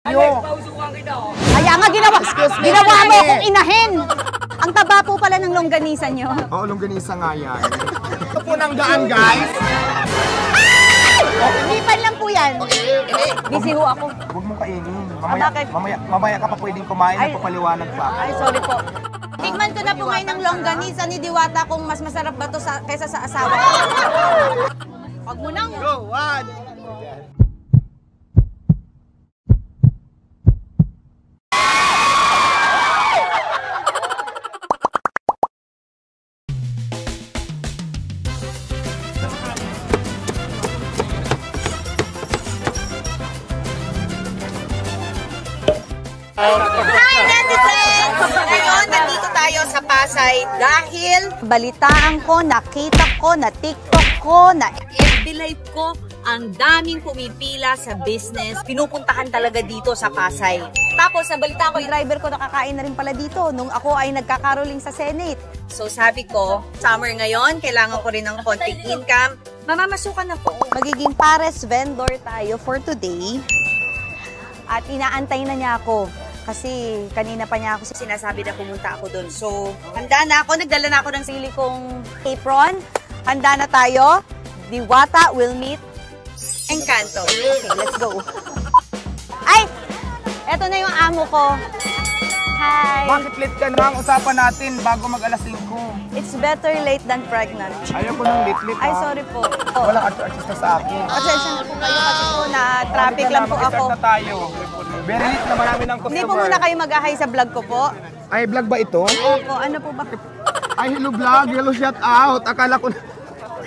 Yo. Kaya nga ginawa mo akong inahin. Ang taba po pala ng longganisa nyo. Oo, longganisa nga yan. Ito po ng gaan, guys. Lipan lang po yan. Busy ho ako. Huwag mong kainin. Bakit? Mamaya ka pa pwedeng kumain na papaliwanag pa. Ay, sorry po. Tikman ko na po ngayon ng longganisa ni Diwata kung mas masarap ba to kaysa sa asawa ko. Huwag mo nang. Go, one. Hi, netizens! Ngayon, nandito tayo sa Pasay dahil balitaan ko, nakita ko, na TikTok ko, na FB Live ko, ang daming pumipila sa business. Pinupuntahan talaga dito sa Pasay. Tapos, nabalitaan ko, yung driver ko nakakain na rin pala dito nung ako ay nagkakaroling sa Senate. So, sabi ko, summer ngayon, kailangan ko rin ng konting income. Mamamasukan ako. Magiging pares vendor tayo for today. At inaantay na niya ako. Kasi kanina pa niya ako sinasabi na pumunta ako doon. So, handa na ako. Nagdala na ako ng sili kong apron. Handa na tayo. Diwata will meet Encanto. Okay, let's go. Ay! Eto na yung amo ko. Hi! Bakit late ka na? Ang usapan natin bago mag-alas 5. It's better late than pregnant. Ayaw ko ng late. Ay, sorry po. Walang artista sa akin. Pasensya na po kayo kasi po na traffic lang po ako. Na tayo. Very late na marami ng customer. Hindi po muna kayo mag-ahay sa vlog ko po. Ay, vlog ba ito? Opo, ano po ba? Ay, hello vlog. Hello shout out. Akala ko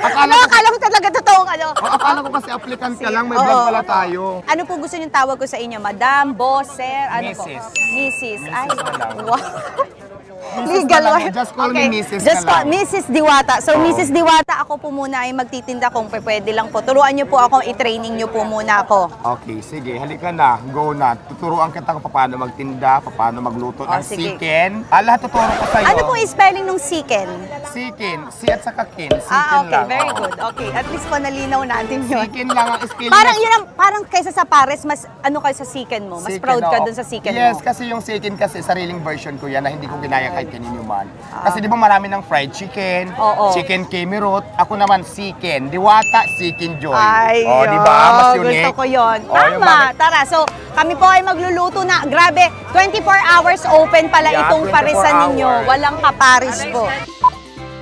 Akala ko talaga totoong ano. Akala ko kasi applicant ka lang. May vlog pala tayo. Ano po gusto niyong tawag ko sa inyo? Madam, boss, sir, ano po? Mrs. Mrs. Ay, Mrs. wow. Legal lang. Just call me Mrs. Just call Mrs. Diwata. So, Mrs. Diwata, ako po muna ay magtitinda kung pwede lang po. Turuan niyo po ako, i-training niyo po muna ako. Okay, sige. Halika na. Go na. Tuturuan kita kung paano magtinda, paano magluto ng siken. Lahat tuturo ko sa'yo. Ano po spelling ng siken? Siken. Si at saka kin. Siken okay. lang. Very good. Okay. At least po nalinaw natin yun. Siken lang ang spelling. Parang yun ang, parang kaysa sa pares, mas ano kayo sa siken mo? Mas proud ka dun sa siken mo? Yes, kasi yung siken kasi sariling version ko yan na hindi ko ginaya kahit kanino man. Kasi di ba marami ng fried chicken, chicken kemirot, ako naman siken, Diwata, siken joy. Ay, di ba? Mas unique. Gusto ko yun. Tama, tara. So, kami po ay magluluto na. Grabe, 24 hours open pala itong parisan ninyo. Walang kaparis po.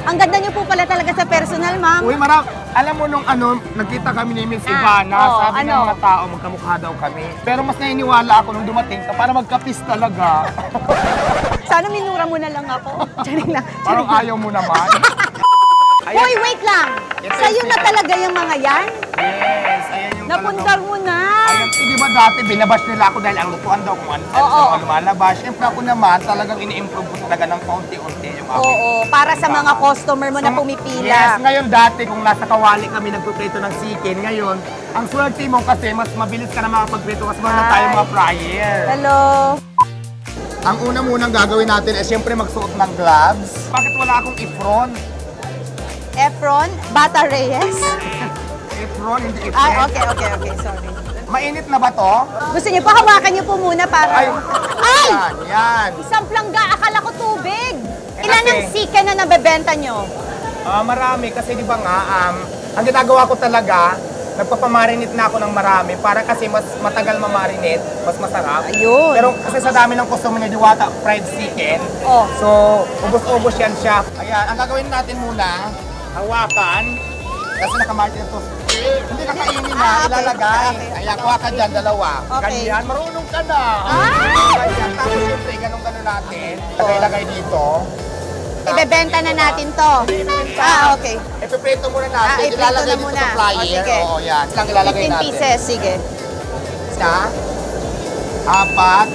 Ang ganda niyo po pala talaga sa personal, ma'am. Uy, alam mo nung nagkita kami ni Miss Ivana, sabi ng mga tao, magkamukha daw kami. Pero mas naniniwala ako nung dumating ka para magkapis talaga. Sana minura mo na lang ako. Parang ayaw mo naman. Hoy, wait lang! Sa'yo na talaga yung mga yan? Yes, ayan yung napundar mo na! Ayan, di ba dati binabash nila ako dahil ang lutuan daw kung ano lumalabas. Siyempre ako naman talagang ini-improve ko talaga ng kaunti-unti yung ako. Oo, para sa mga customer mo na pumipila. Yes, ngayon dati kung nasa kawali kami nagpuprito ng sikin, ngayon, ang swerte mo kasi mas mabilis ka na makapagprito kasi meron tayo mga fryer. Hello! Ang una munang gagawin natin ay siyempre magsuot ng gloves. Bakit wala akong Efron? Efron? Bata Reyes? Efron, hindi Efron. Okay, sorry. Mainit na ba to? Gusto niyo pa hawakan niyo po muna para... Ay! Yan! Isang plangga, akala ko tubig. Ilan ang siken na nabebenta niyo? Marami kasi di ba nga, ang ginagawa ko talaga, nagpapamarinate na ako ng marami para kasi mas matagal mamarinate, mas masarap. Ayun. Pero kasi sa dami ng customer ni Diwata, fried chicken. So, ubos-ubos yan siya. Ayan, ang gagawin natin muna, hawakan. Kasi nakamarinate ito. Hindi nakainin na, ilalagay. Ayan, kuha ka dyan, dalawa. Ganyan, marunong ka na. Ganyan, tapos siyempre, ganun-ganun natin. Lagay-lagay dito. Ibebenta na natin to. Okay. Ipiprito muna natin. Ilalagay dito sa flyer. Oo, yan. Lang ilalagay natin. 15 pieces, sige. Isa, 4,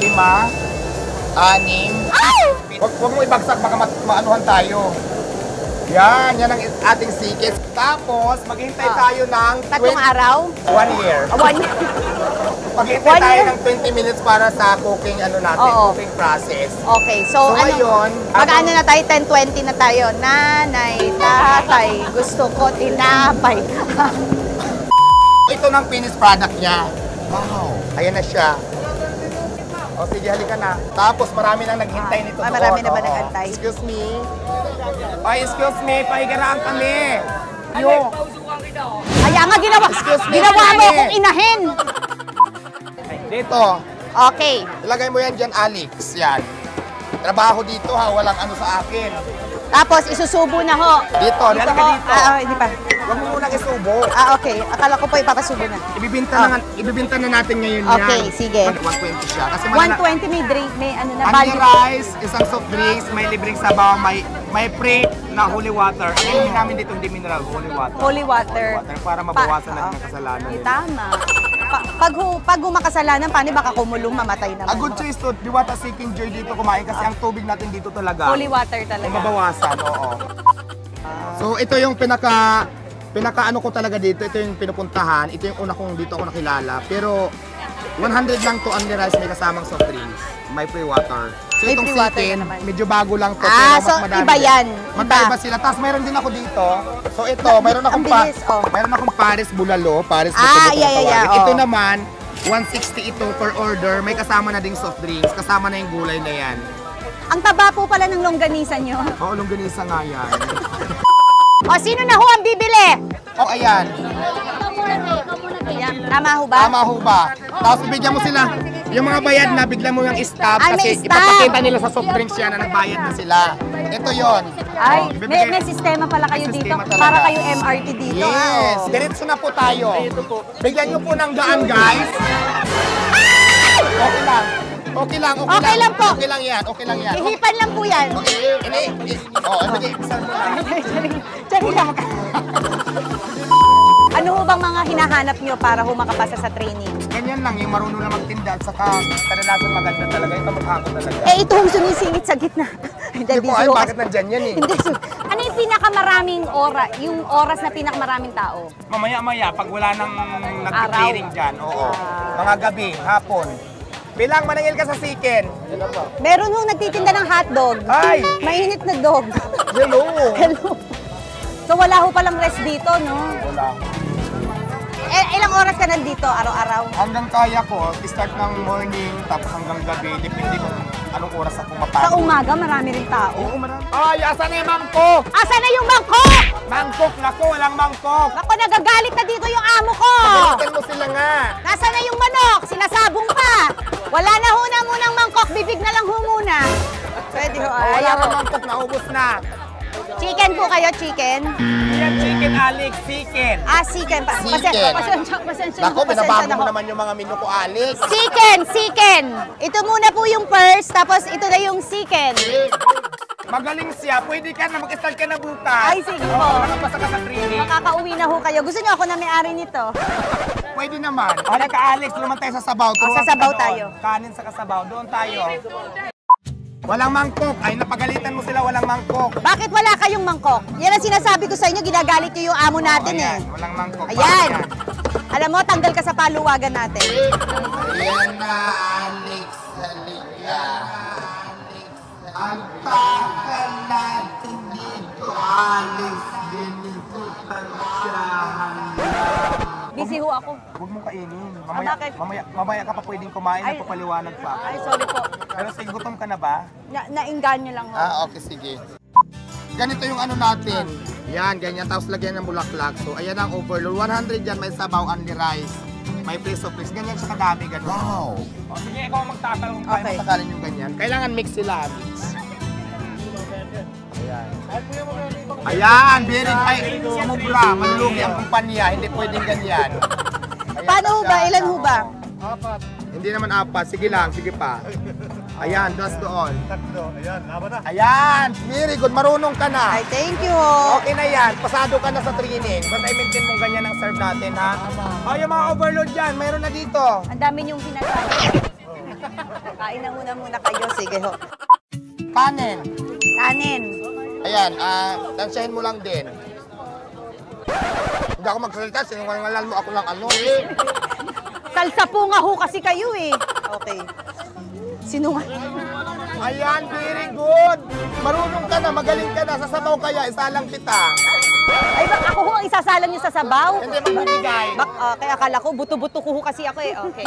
5, 6. Huwag mo ibagsak, baka maanuhan tayo. Yan ang ating sikin. Tapos, maghintay tayo ng... Tatlong araw? 1 year. 1 year. Maghintay tayo ng 20 minutes para sa cooking cooking process. Okay, so ngayon, mag-ano na tayo, 10-20 na tayo. Nanay, tatay, gusto ko tinapay. Ito ng finished product niya. Wow. Ayan na siya. O sige, halika na. Tapos marami nang naghintay nito doon. Marami na ba nag-antay? Excuse me. Ay, excuse me. Pahigaraan kami. Yo. Kaya nga ginawa me, mo kami. akong inahin. Dito. Okay. Ilagay mo yan dyan, Alex. Yan. Trabaho dito ha. Walang ano sa akin. Tapos isusubo na ho. Dito. Halika ho. dito. Hindi pa. Huwag mo munang isubo. Okay. Akala ko po ipapasubo na. Ibibinta na natin ngayon Okay, yan. sige. 120 siya. Kasi 120 may drink, may ano na, Only value. rice, isang soft drinks, may libreng sabaw, may free na holy water. Ang hindi namin dito hindi mineral, holy water. Holy water. Para mabawasan natin ang kasalanan. Tama. Pag makasalanan, paano baka kumulong mamatay naman? A good choice to, Diwata seeking joy dito kumain kasi ang tubig natin dito talaga. Holy water talaga. Mabawasan, oo. So ito yung pinaka ano ko talaga dito, ito yung pinupuntahan, ito yung una kong dito ako nakilala. Pero 100 lang to only rice, may kasamang soft drinks, may free water. So May itong free water chicken, na naman. medyo bago lang to, Ah, pero so mas madami. iba yan. Magkaiba sila. Tapos mayroon din ako dito. So ito, mayroon akong bilis, oh. mayroon akong Paris Bulalo, Paris Ah, Bulalo. yeah, Ito oh. naman 160 ito per order. May kasama na ding soft drinks, kasama na yung gulay na yan. Ang taba po pala ng longganisa nyo. Oo, longganisa nga yan. O, sino na ho ang bibili? Oh, ayan. Tama ho ba? Tama ho ba? Tapos bibigyan mo sila. Yung mga bayad na, bigla mo yung stop Ay, may kasi stop. ipapakita nila sa soft drinks yan na nagbayad na sila. Ito yon. Ay, may sistema pala kayo dito. Sistema talaga. Para kayo MRT dito. Yes. Ah, oh. Diretso na po tayo. Bigyan nyo po ng gaan, guys. Okay lang. Okay lang, okay, Okay lang po. Okay lang yan, okay lang yan. Ihipan lang po yan. Sige, isang mo lang. Sorry lang. Ano ho bang mga hinahanap nyo para ho makapasa sa training? Ganyan lang, yung marunong na magtinda at saka kadalasan maganda talaga, yung kamukha ko talaga. Eh, ito hong sumisingit sa gitna. Hindi, Hindi po, ay, busy ho bakit kasi- nandyan yan eh? Hindi, ano yung pinakamaraming oras, yung oras na pinakamaraming tao? Mamaya-maya, pag wala nang nag-clearing dyan, oo. Mga gabi, hapon. Bilang maningil ka sa chicken. Meron hong nagtitinda ng hotdog. Ay! Mainit na dog. Hello! Hello. So wala ho palang rest dito, no? Wala. Ilang oras ka nandito, araw-araw? Hanggang kaya ko, start ng morning, tapos hanggang gabi, depende kung anong oras ako Sa mapagod. umaga, marami rin tao. Oo, marami. Ay, asan na yung mangkok? Asan na yung mangkok? Mangkok, naku, walang mangkok. Ako, nagagalit na dito yung amo ko. Pagalitan mo sila nga. Nasaan na yung manok? Sinasabong pa. Wala na ho na munang mangkok, bibig na lang ho muna. Pwede ho. Wala Ayaw na ho. mangkok, naubos na. Chicken po kayo, chicken? Yan, chicken, Alex, chicken. Chicken. Chicken. Pasensya Naku, binabago na mo ho. naman yung mga menu ko, Alex. Chicken. Ito muna po yung first, tapos ito na yung chicken. Magaling siya. Pwede ka na, mag-start ka na bukas. Ay, sige po. Nakapasa ka sa training. Makakauwi na ho kayo. Gusto niyo ako na may-ari nito? Pwede naman. Halika, Alex, naman tayo sa sabaw. Turuan sa sabaw kita doon. tayo. Kanin sa kasabaw. Doon tayo. Walang mangkok. Ay, napagalitan mo sila, walang mangkok. Bakit wala kayong mangkok? Yan ang sinasabi ko sa inyo, ginagalit niyo yung amo natin Ayan, eh. walang mangkok. Ayan. Bakit yan? Alam mo, tanggal ka sa paluwagan natin. Ayan na, Alex. Halika. Ang takal natin dito, Alex. Ganito tansyahan. Busy ho ako. Huwag mong kainin. bakit? Mamaya ka pa pwedeng kumain, Ay. nagpapaliwanag pa ako. Ay, sorry po. Pero sige, gutom ka na ba? Nainganyo lang ho. Okay, sige. Ganito yung ano natin. Yan, ganyan. Tapos lagyan ng bulaklak. So, ayan ang overload. 100 yan, may sabaw, only rice. May piece of fish. Ganyan siya kadami, ganun. Wow! O, sige, ikaw ang magtakal kung kaya Okay. magtakalin yung ganyan. Kailangan mix sila, mix. Ayan. Ayan, very high. Sumubra, malulugi ang kumpanya. Hindi pwedeng ganyan. Ayan, Paano ho ba? Ilan ho ba? Hindi naman apat. Sige lang, sige pa. Ayan, dos doon. Tatlo, ayan, laban na. Ayan, very good. Marunong ka na. Ay, thank you ho. Okay na yan. Pasado ka na sa training. Basta i-maintain mo ganyan ang serve natin, ha? O, yung mga overload dyan, mayroon na dito. Ang dami niyong sinasabi. Kain na muna kayo. Sige ho. Kanin. Kanin. Ayan, tansyahin mo lang din. Hindi ako magsalita, sinungalingalan mo ako lang ano. Salsa po nga ho kasi kayo eh. Okay. Sinungaling. Ayan, very good. Marunong ka na, magaling ka na. Sasabaw kaya, isalang kita. Ay, bak ako ho ang isasalan niyo sa sabaw? Hindi magbibigay. Okay, akala ko, buto-buto ko ho kasi ako eh. Okay.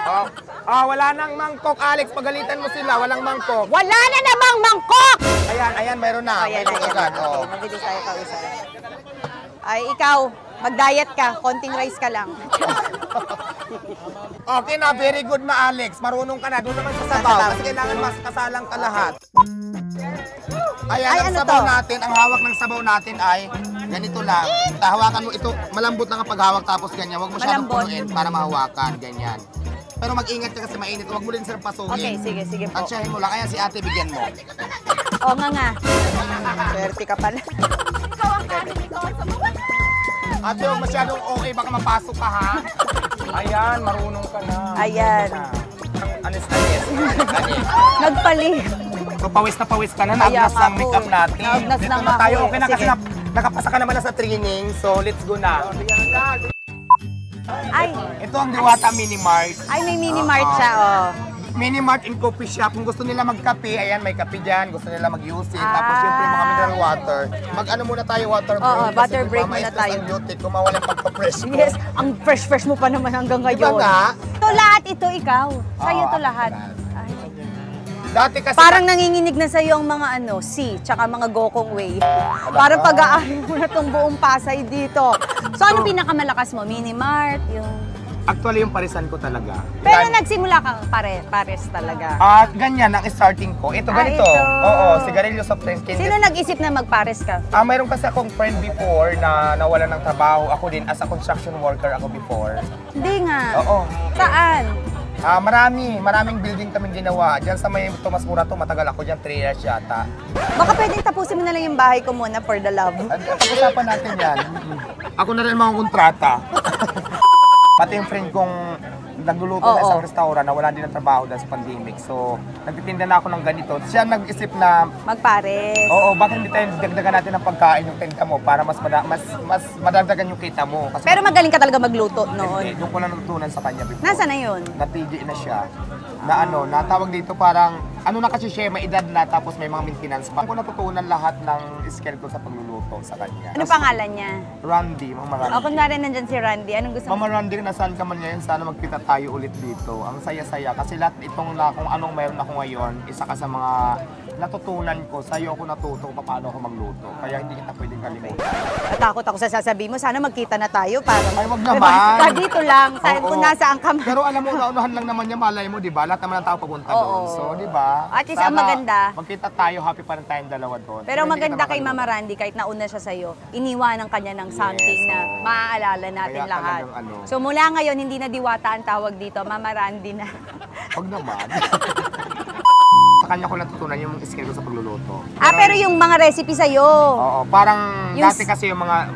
Wala nang mangkok, Alex. Pagalitan mo sila, walang mangkok. Wala na namang mangkok! Ayan, mayroon na. Ayan, Mayroon agad. Okay, mabilis tayo kausap. Ay, ikaw, mag-diet ka. Konting rice ka lang. Okay na, very good na, Alex. Marunong ka na. Doon naman sa sabaw. Kasi kailangan mas kasalang ka lahat. Ayan, Ay, ang ano sabaw to? natin, ang hawak ng sabaw natin ay ganito lang. Hawakan mo ito, malambot lang ang paghawak tapos ganyan. Huwag mo masyadong Malambot. punuin para mahawakan, ganyan. Pero mag-ingat ka kasi mainit. Huwag mo rin sir Okay, pasuhin. sige po. Tansyahin mo lang. Ayan, si ate, bigyan mo. Oo nga. Swerte ka pala. Ikaw ang kanin, ikaw ang sabaw. Ate, huwag masyadong okay, baka mapasok ka ha. Ayan, marunong ka na. Ayan. Anis. Nagpali. So, pawis ka na. Kaya Naagnas nga ang po make-up eh. natin. Naagnas Dito na na nga tayo. po eh. Okay na kasi Sige. nakapasa ka naman na sa training. So, let's go na. Ay, Ito ang Diwata Mini Mart. may mini mart siya, oh. Mini Mart and Coffee Shop. Kung gusto nila magkape, ayan, may kape dyan. Gusto nila mag-use it. Tapos, syempre, mga mineral water. Mag-ano muna tayo, water break. Oo, Kasi water diba, break muna ma-stress tayo. ang beauty kung mawala yung pagpa-fresh ko. Yes, ang fresh mo pa naman hanggang ngayon. Diba nga? Ito lahat, ito ikaw. Sa'yo Oo, to ako lahat. lahat. Ay. Dati kasi... Parang nanginginig na sa'yo ang mga C, tsaka mga Gokong Way. Parang pag-aari mo na itong buong Pasay dito. So, ano pinakamalakas mo? Mini Mart? Yung... Actually, yung parisan ko talaga. Pero nagsimula kang pares talaga. Ganyan ang starting ko. Ito, ganito. ito. Oo, sigarilyo soft drinks. Sino nag-isip na magpares ka? Mayroon kasi akong friend before na nawalan ng trabaho. Ako din, as a construction worker ako before. Hindi nga. Oo. Saan? Maraming building kaming ginawa. Diyan sa may Tomas Murato, matagal ako diyan, 3 years yata. Baka pwedeng tapusin mo na lang yung bahay ko muna for the love. Pag-usapan natin yan. Ako na rin mga kontrata. Pati yung friend kong nagluluto na isang restaurant na wala din ng trabaho dahil sa pandemic. So, nagtitinda na ako ng ganito. Siya nag-isip na, Magpares. oo, bakit hindi tayo dagdagan natin ng pagkain yung tinda mo para mas madagdagan yung kita mo. Kasi Pero magaling ka talaga magluto noon. doon ko lang natutunan sa kanya before. Nasaan na yun? Natigi na siya. Na natawag dito parang, na kasi siya, may edad na tapos may mga maintenance pa. Ako natutunan lahat ng skill ko sa pagluluto sa kanya. Ano pangalan niya? Randy, Mama Randy. O, kunwari nandyan si Randy. Anong gusto mo? Mama Randy, nasaan ka man ngayon? Sana magkita tayo ulit dito. Ang saya-saya. Kasi lahat itong kung anong meron ako ngayon, isa ka sa mga natutunan ko. Sa'yo ako natuto kung paano ako magluto. Kaya hindi kita pwedeng kalimutan. Natakot ako sa sasabihin mo. Sana magkita na tayo para... Ay, wag naman. Dito lang. Oo. Kung nasaan ka. Pero alam mo, naunahan lang naman niya, malay mo, di ba? Lahat naman ng tao papunta doon. So, di ba? At least ang maganda. Magkita tayo, happy pa rin tayong dalawa doon. Pero hindi maganda kita kay Mama makalimutan. Randy, kahit nauna siya sa'yo, iniwanan kanya ng something Yes, na oo. maaalala natin Kaya lahat. talagang So mula ngayon, hindi na Diwata ang tawag dito, Mama Randy na. Wag naman. Sa kanya ko natutunan yung skill ko sa pagluluto. Pero yung mga recipe sa'yo. Oo, parang Yung dati kasi yung mga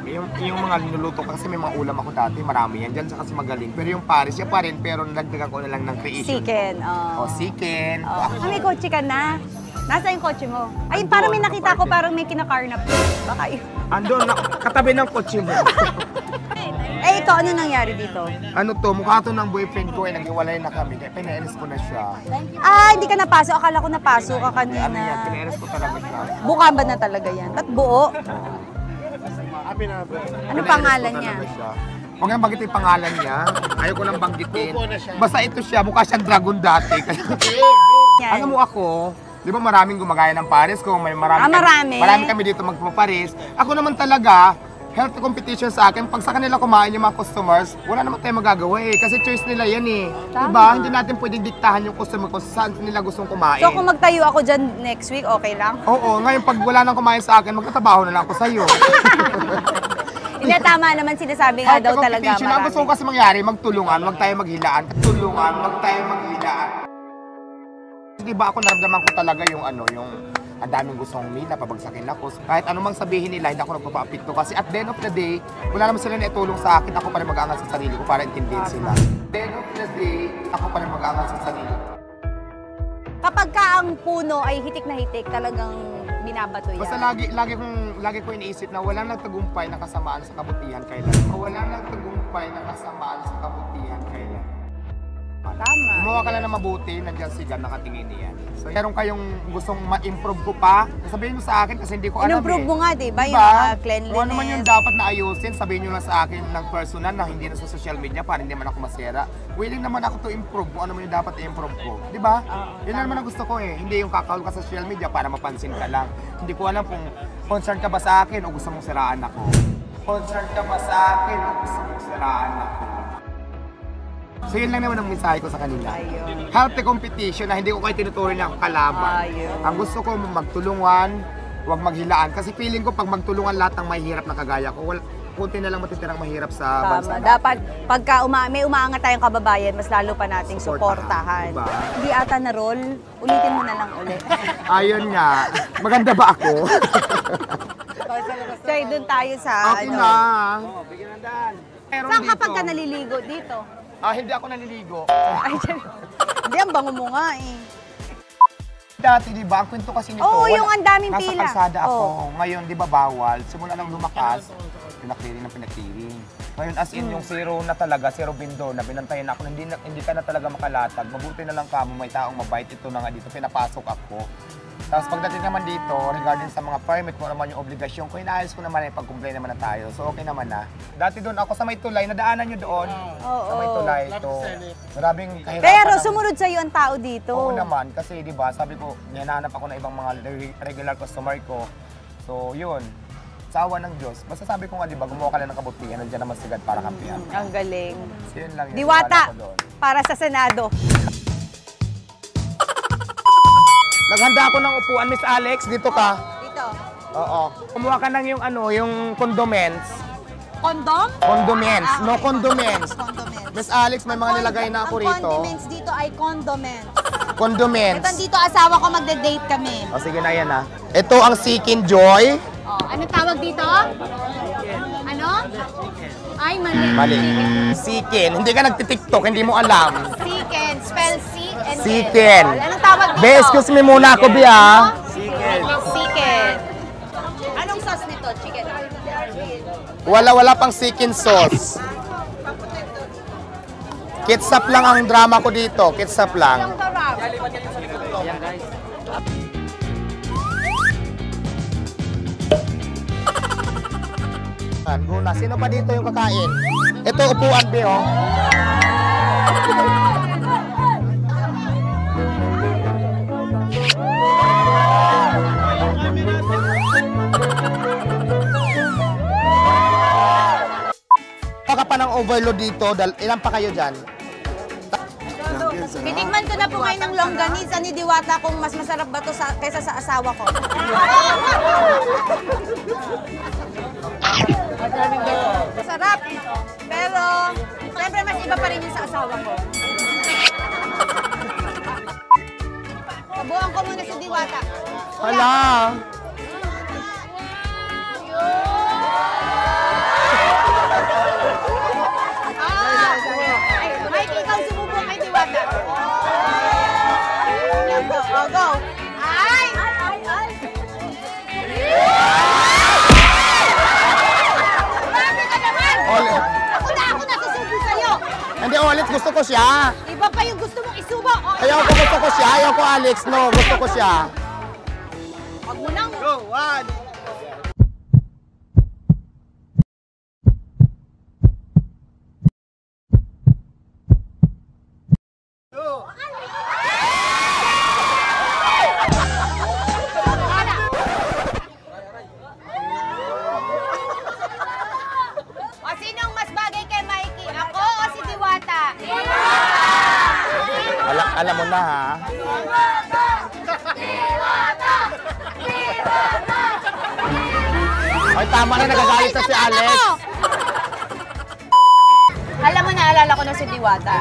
niluluto ko kasi may mga ulam ako dati, marami yan. Diyan sa kasi magaling. Pero yung Paris, siya pa rin, pero nagdagan ko na lang ng creation. Chicken. O, chicken. May kotse ka na. Nasa yung kotse mo? Ay, Andun, parang may nakita ko, parking. parang may kinakarnap. Baka yun. Andun, katabi ng kotse mo. Eh, ikaw, ano nangyari dito? Ano to, mukha to ng boyfriend ko, nag-iwalay na kami. Kaya pinainis ko na siya. Hindi ka napasok. Akala ko napasok ka kanina. Ano yan, pinainis ko talaga siya. Buka ba na talaga yan? Ba't buo? Ano pangalan niya? Huwag nang banggitin yung pangalan niya. Ayaw ko nang banggitin. Basta ito siya, mukha siyang dragon dati. Yan. Alam mo ako, di ba maraming gumagaya ng pares ko? Marami. Marami kami dito magpapares. Ako naman talaga, healthy competition sa akin. Pag sa kanila kumain yung mga customers, wala naman tayong magagawa eh. Kasi choice nila yan eh. Tama. Diba? Hindi natin pwedeng diktahan yung customer kung saan nila gustong kumain. So kung magtayo ako dyan next week, okay lang? Oo, ngayon pag wala nang kumain sa akin, magtatrabaho na lang ako sa'yo. Hindi, tama naman sinasabi nga daw talaga competition, ang gusto ko kasi mangyari, magtulungan, wag tayo maghilaan. Tulungan, wag tayo maghilaan. Di ba ako naramdaman ko talaga yung ang daming gustong humila, pabagsakin ako. Kahit anumang sabihin nila, hindi ako nagpapaapekto. Kasi at the end of the day, wala naman sila na itulong sa akin, ako pa rin mag-aangat sa sarili ko para intindihin sila. At the end of the day, ako pa rin mag-aangat sa sarili ko. Kapag ka ang puno ay hitik na hitik, talagang binabato yan. Basta lagi ko iniisip na walang nagtagumpay na kasamaan sa kabutihan kailan. Walang nagtagumpay na kasamaan sa kabutihan kailan. Tama. Gumawa ka lang na mabuti, nandiyan si God, nakatingin niyan. So, meron kayong gustong ma-improve ko pa, sabihin nyo sa akin kasi hindi ko alam In-improve mo nga, diba? Diba? Yung cleanliness. Kung ano man yung dapat na ayusin, sabihin nyo lang sa akin ng personal na hindi na sa social media para hindi man ako masira. Willing naman ako to improve kung ano man yung dapat i-improve ko. Diba? Yun naman ang gusto ko eh. Hindi yung kakawal ka sa social media para mapansin ka lang. Hindi ko alam kung concerned ka ba sa akin o gusto mong siraan ako. Concerned ka ba sa akin o gusto mong siraan ako. So yun lang naman ang mensahe ko sa kanila. Ayun. Healthy competition na hindi ko kayo tinuturing na kalaban. Ayun. Ang gusto ko magtulungan, huwag maghilaan. Kasi feeling ko pag magtulungan lahat ng mahirap na kagaya ko, kunti na lang matitirang mahirap sa bansa. Tama. Dapat pagka may umaangat tayong kababayan, mas lalo pa nating suportahan. Diba? Hindi ata na roll. Ulitin mo na lang ulit. Ayun nga. Maganda ba ako? So, doon tayo sa Okay na. Bigyan ng daan. Meron Saan dito. kapag ka naliligo dito? Hindi ako naliligo. Ay, hindi, ang bango mo nga eh. Dati, di ba, ang kwento kasi nito, Oo, yung ang daming nasa pila. kalsada ako. Oo. Ngayon, di ba, bawal. Simula nang lumakas, pinakliring ng pinakliring. Ngayon, as in, yung zero na talaga, zero window na binantayan ako, hindi ka na talaga makalatag. Mabuti na lang kamo, may taong mabait ito na nga dito, pinapasok ako. Tapos pagdating naman dito, regarding sa mga permit, kung naman yung obligasyon ko, inaayos ko naman, pag-complain naman na tayo. So, okay naman na. Dati doon ako sa may tulay, nadaanan nyo doon. Oo. Sa may tulay, ito. Maraming kahirapan. Pero ng- sumunod sa'yo ang tao dito. Oo naman, kasi di ba, sabi ko, hinahanap ako ng ibang mga regular customer ko. So, yun. Sa awa ng Diyos. Basta sabi ko nga, di ba, gumawa ka lang ng kabutihan, nandiyan naman si God para kampihan. Ang galing. So, yun lang yun. Diwata Tiwala ko doon. para sa Senado. Naghanda ako ng upuan, Miss Alex. Dito ka. Dito. Oo. Kumuha ka ng yung ano, yung condiments. Kondom? Condiments. No okay. condiments. Condiments. Miss Alex, may mga nilagay na ako Ang rito. condiments dito ay condoments. Condiments. Ito dito asawa ko magde-date kami. O sige na yan ha. Ito ang Seeking Joy. Oh, ano tawag dito? Ano? Ay, mali. Mali. Seeking. Hindi ka nagtitiktok, hindi mo alam. Chicken. Spell seek and Chicken. Anong tawag dito? Be, excuse me muna ako, Be, ha? Chicken. Anong sauce nito? Chicken. Wala pang chicken sauce. Ketchup lang ang drama ko dito. Ketchup lang. Ang sarap. Yan guys. Muna, sino pa dito yung kakain? Ito, upuan, Be, oh. Baka pa ng overload dito, ilan pa kayo dyan? Binikman ko na po kayo ng longganisa ni Diwata kung mas masarap ba to kaysa sa asawa ko. Sarap. Pero, siyempre mas iba pa rin yung sa asawa ko. Sabuhan ko muna si Diwata. Hala! Ay, Mike, ikaw sumubok kay Diwata. Yan po. Oh, go. Ay! Grabe ka naman! Ulit. Ako na susubo sa'yo. Hindi, ulit, gusto ko siya. Iba pa yung gusto mong isubo. Oh, Ayaw ko, gusto ko siya. Ayaw ko, Alex. No, gusto ko siya. Wag mo nang... Go, one. O, sinong mas bagay kay Mikey? Ako o si Diwata? Alam mo na, ha? Ay, tama na, nagagalit na si Alex. Alam mo, naalala ko na si Diwata.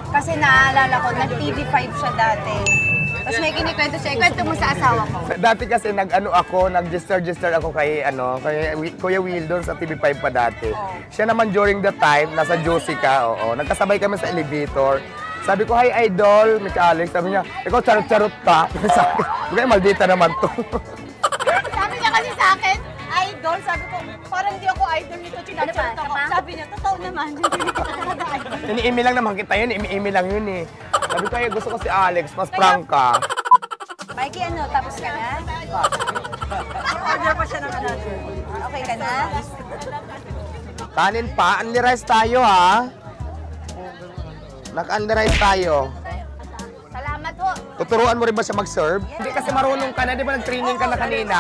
Kasi naalala ko, nag-TV5 siya dati. Tapos may kinikwento siya. Ikwento mo sa asawa ko. Dati kasi nag-register ako kay Kuya Will doon sa TV5 pa dati. Siya naman during the time, nasa Josica, oo. Nagkasabay kami sa elevator. Sabi ko, hi idol, Miss Alex. Sabi niya, ikaw charot-charot ka. Sabi ko, maldita naman to. Sabi niya kasi sa akin, idol. Sabi ko, parang hindi ako idol nito. Chinacharot ako. Sabi niya, totoo naman. Hindi ko talaga idol. Ini-email lang naman kita yun. Imi-email lang yun eh. Sabi ko, gusto ko si Alex. Mas prank ka. Mikey, ano? Tapos ka na? Order pa siya ng ano. Okay ka na? Kanin pa. Unli rice tayo ha. Naka-unli rice tayo. Salamat ho. Tuturuan mo rin ba siya mag-serve? Hindi kasi marunong ka na. Di ba nag-training ka na kanina?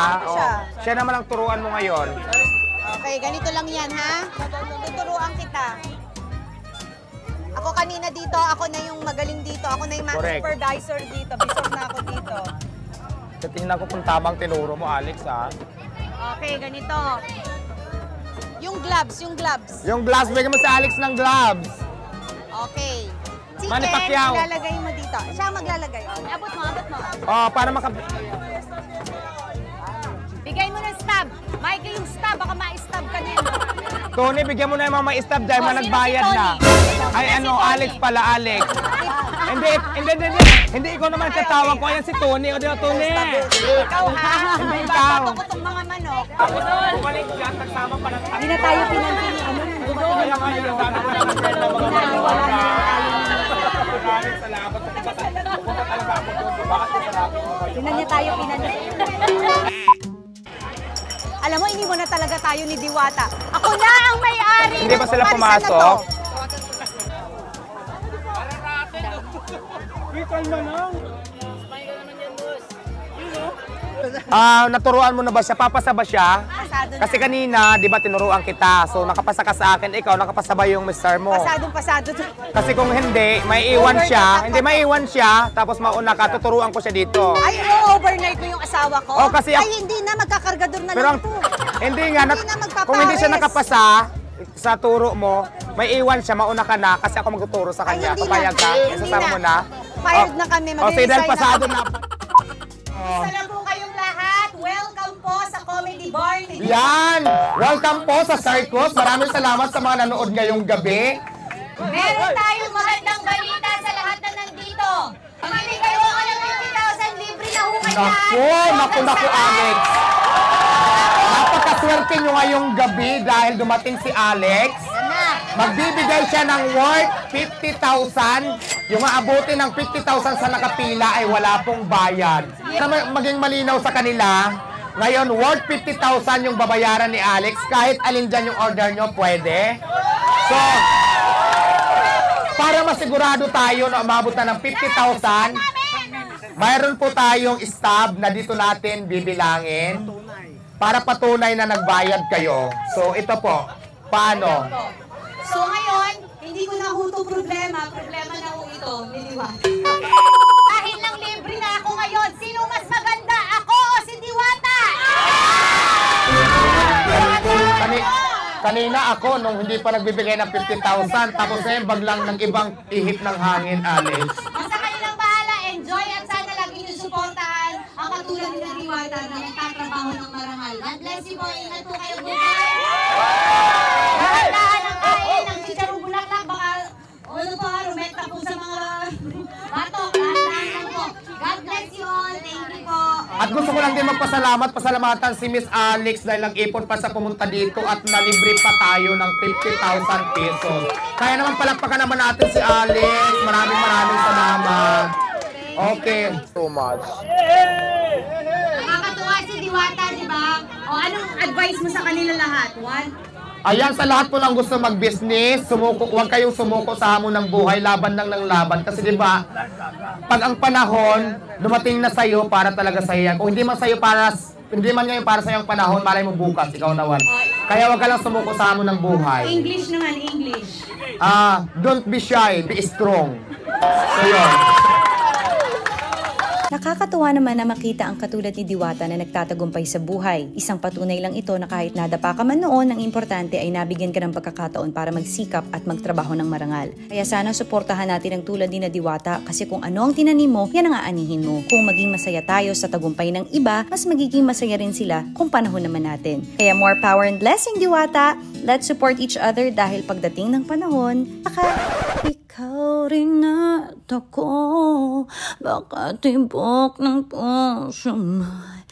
Siya naman ang turuan mo ngayon. Okay, ganito lang yan ha. Tuturuan kita. Ako kanina dito, ako na yung magaling dito. Ako na yung supervisor dito. Bisor na ako dito. Tingnan ko kung tamang tinuro mo, Alex, ha? Okay, ganito. Yung gloves, yung gloves. Yung gloves, bigyan mo si Alex ng gloves. Okay. Manny Chicken, Pacquiao. ilalagay mo dito. Siya maglalagay. Abot mo, abot mo. Oh, para Bigay mo ng stab. Mikey, yung stab, baka ma-stab ka din. Tony, bigyan mo na yung mga ma-stab dahil mga nagbayad na. Ay, ano, Alex pala, Alex. Hindi ikaw naman tatawag ko. Ayan si Tony. O, di ba, Tony? Ikaw ha? Hindi ikaw. Babato ko itong mga manok. Bumalik dyan, nagsama pa lang. Hindi na tayo pinansin. Ano nang dumating? Kaya nga yung nagdano pa lang. Maraming salamat. Pupunta talaga ako doon. Bakit yung salamat? Tinan niya tayo pinansin. Alam mo, iniwan na talaga tayo ni Diwata. Ako na ang may-ari. Hindi ba sila pumasok? Naturuan mo na ba siya? Papasa ba siya? Pasado na. Kasi kanina, di ba, tinuruan kita. So, nakapasa ka sa akin. Ikaw, nakapasa ba yung mister mo? Pasadong-pasado to. Kasi kung hindi, may iwan siya. Hindi, may iwan siya. Tapos mauna ka, tuturuan ko siya dito. Ay, overnight ko yung asawa ko? Oh, kasi ay, hindi na. Magkakargador na Pero lang ito. hindi nga, kung hindi siya nakapasa sa turo mo, may iwan siya, mauna ka na kasi ako magtuturo sa Ay, kanya. hindi Papayag ka? na. Isasama mo na? Fired na kami. O, sige, dahil pasado na. Isa lang po kayong lahat. Welcome po sa Comedy Bar ni Yan! Welcome po sa Circus. Maraming salamat sa mga nanood ngayong gabi. Meron tayong magandang balita sa lahat na nandito. Mamimigay ko ng 50,000 libre na hukay lahat. Naku, Alex. Napakaswerte nyo ngayong gabi dahil dumating si Alex. Magbibigay siya ng worth 50,000. Yung aabutin ng 50,000 sa nakapila ay wala pong bayad. Para maging malinaw sa kanila, ngayon worth 50,000 yung babayaran ni Alex. Kahit alin dyan yung order nyo, pwede. So, para masigurado tayo na umabot na ng 50,000, mayroon po tayong stab na dito natin bibilangin para patunay na nagbayad kayo. So, ito po. Paano? So ngayon, hindi ko na huto problema. Problema na ho ito, Diwata. Dahil lang libre na ako ngayon, sino mas maganda? Ako o si Diwata? Kanina ako, nung hindi pa nagbibigay ng 50,000, tapos ngayon baglang ng ibang ihip ng hangin, Alex. Basta kayo lang bahala, enjoy at sana lagi niyo suportahan ang katulad ni Diwata na nagtatrabaho ng marangal. God bless you po, ingat po kayo buhay. Dahan-dahan ang kain ng chicharong bulaklak, baka ano po, rumenta po sa mga batok. Dahan-dahan lang po. God bless you all. Thank you po. At gusto ko lang din pasalamatan si Miss Alex dahil nag-ipon pa sa pumunta dito at nalibre pa tayo ng 50,000 pesos. Kaya naman palakpakan naman natin si Alex. Maraming salamat. Okay. So much. Nakakatuwa si Diwata, di ba? O anong advice mo sa kanila lahat? One? Ayan, sa lahat po lang gusto mag-business, huwag kayong sumuko sa hamon ng buhay, laban lang ng laban. Kasi di ba, pag ang panahon, dumating na sa'yo para talaga sa'yo yan. Kung hindi man ngayon para sa'yo ang panahon, malay mo bukas, ikaw naman. Kaya huwag ka lang sumuko sa hamon ng buhay. English naman, English. Don't be shy, be strong. So yun. Nakakatuwa naman na makita ang katulad ni Diwata na nagtatagumpay sa buhay. Isang patunay lang ito na kahit nadapa ka man noon, ang importante ay nabigyan ka ng pagkakataon para magsikap at magtrabaho ng marangal. Kaya sana suportahan natin ang tulad ni na Diwata kasi kung ano ang tinanim mo, yan ang aanihin mo. Kung maging masaya tayo sa tagumpay ng iba, mas magiging masaya rin sila kung panahon naman natin. Kaya more power and blessing, Diwata! Let's support each other dahil pagdating ng panahon, ikaw rin at ako, baka tibok ng puso mo'y